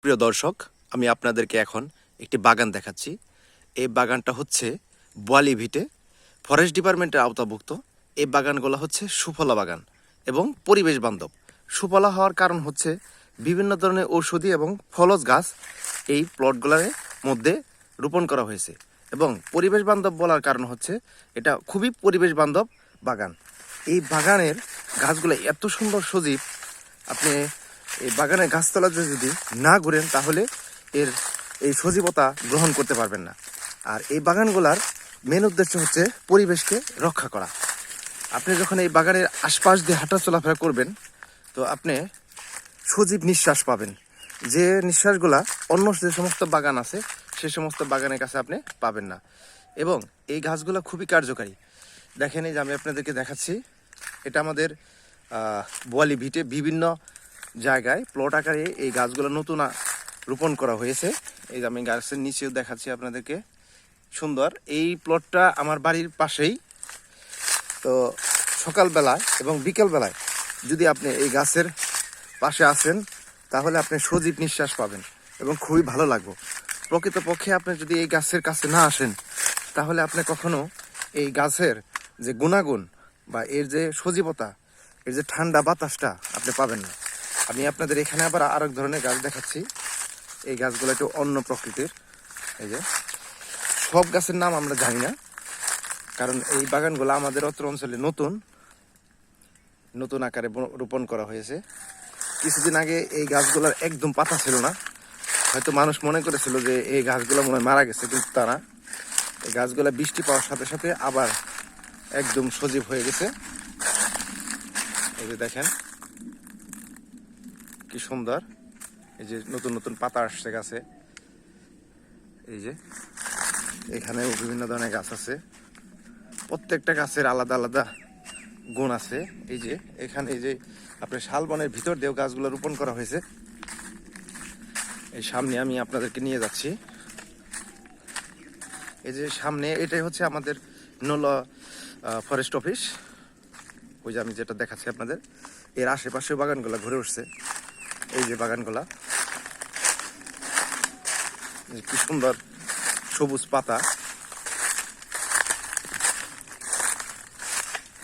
প্রিয় দর্শক, আমি আপনাদেরকে এখন একটি বাগান দেখাচ্ছি। এই বাগানটা হচ্ছে বোয়ালি ভিটে ফরেস্ট ডিপার্টমেন্টের আওতাভুক্ত। এই বাগানগুলো হচ্ছে সুফলা বাগান এবং পরিবেশ বান্ধব। সুফলা হওয়ার কারণ হচ্ছে বিভিন্ন ধরনের ঔষধি এবং ফলজ গাছ এই প্লটগুলোর মধ্যে রোপণ করা হয়েছে এবং পরিবেশ বান্ধব বলার কারণ হচ্ছে এটা খুবই পরিবেশ বান্ধব বাগান। এই বাগানের গাছগুলো এত সুন্দর সজীব, আপনি এই বাগানের গাছতলাতে যদি না ঘুরেন তাহলে এর এই সজীবতা গ্রহণ করতে পারবেন না। আর এই বাগানগুলার মেন উদ্দেশ্য হচ্ছে পরিবেশকে রক্ষা করা। আপনি যখন এই বাগানের আশপাশ দিয়ে হাঁটা চলাফেরা করবেন তো আপনি সজীব নিঃশ্বাস পাবেন, যে নিঃশ্বাসগুলা অন্য যে সমস্ত বাগান আছে সে সমস্ত বাগানের কাছে আপনি পাবেন না। এবং এই গাছগুলো খুবই কার্যকারী। দেখেন, এই যে আমি আপনাদেরকে দেখাচ্ছি, এটা আমাদের বোয়ালি ভিটে বিভিন্ন জায়গায় প্লট আকারে এই গাছগুলো নতুন রোপণ করা হয়েছে। এই যে আমি গাছের নিচেও দেখাচ্ছি আপনাদেরকে, সুন্দর। এই প্লটটা আমার বাড়ির পাশেই। তো সকালবেলায় এবং বিকেলবেলায় যদি আপনি এই গাছের পাশে আসেন তাহলে আপনি সজীব নিঃশ্বাস পাবেন এবং খুবই ভালো লাগবে। প্রকৃতপক্ষে আপনি যদি এই গাছের কাছে না আসেন তাহলে আপনি কখনো এই গাছের যে গুণাগুণ বা এর যে সজীবতা, এর যে ঠান্ডা বাতাসটা আপনি পাবেন না। আমি আপনাদের এখানে আবার আরেক ধরনের গাছ দেখাচ্ছি। এই গাছগুলো একটু অন্য প্রকৃতির। এই যে সব গাছের নাম আমরা জানি না, কারণ এই বাগানগুলো আমাদের অত্র অঞ্চলে নতুন আকারে রোপণ করা হয়েছে। কিছুদিন আগে এই গাছগুলোর একদম পাতা ছিল না, হয়তো মানুষ মনে করেছিল যে এই গাছগুলো মনে হয় মারা গেছে, কিন্তু তা না। এই গাছগুলো বৃষ্টি পাওয়ার সাথে সাথে আবার একদম সজীব হয়ে গেছে। এই যে দেখেন কি সুন্দর, এই যে নতুন নতুন পাতা আসছে গাছে। এই যে এখানেও বিভিন্ন ধরনের গাছ আছে, প্রত্যেকটা গাছের আলাদা আলাদা গুণ আছে। এই যে এখানে এই যে আপনার শালবনের ভিতর দিয়েও গাছগুলো রোপণ করা হয়েছে। এই সামনে আমি আপনাদেরকে নিয়ে যাচ্ছি। এই যে সামনে এটাই হচ্ছে আমাদের নোলা ফরেস্ট অফিস। ওই যে আমি যেটা দেখাচ্ছি আপনাদের, এর আশেপাশে বাগানগুলা ঘুরে উঠছে। এই যে বাগানগুলা কি সুন্দর সবুজ পাতা,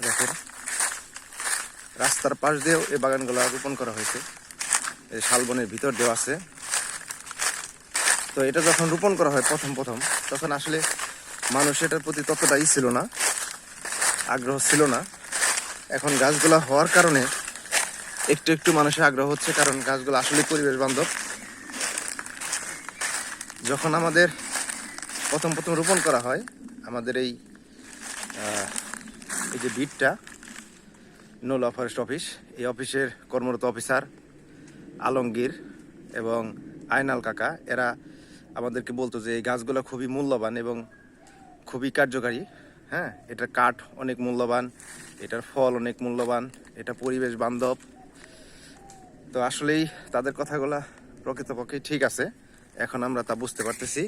দেখেন। রাস্তার পাশ দিয়েও এই বাগানগুলা রোপণ করা হয়েছে, এই শালবনের ভিতর দিয়েও আছে। তো এটা যখন রোপণ করা হয় প্রথম তখন আসলে মানুষ এটার প্রতি ততটাই ছিল না, আগ্রহ ছিল না। এখন গাছগুলা হওয়ার কারণে একটু একটু মানুষের আগ্রহ হচ্ছে, কারণ গাছগুলো আসলে পরিবেশ বান্ধব। যখন আমাদের প্রথম রোপণ করা হয়, আমাদের এই যে ভিটটা নোলা ফরেস্ট অফিস, এই অফিসের কর্মরত অফিসার আলমগীর এবং আয়নাল কাকা, এরা আমাদেরকে বলতো যে এই গাছগুলো খুবই মূল্যবান এবং খুবই কার্যকারী। হ্যাঁ, এটার কাঠ অনেক মূল্যবান, এটার ফল অনেক মূল্যবান, এটা পরিবেশ বান্ধব। তো আসলেই তাদের কথাগুলা প্রকৃতপক্ষে ঠিক আছে, এখন আমরা তা বুঝতে পারতেছি।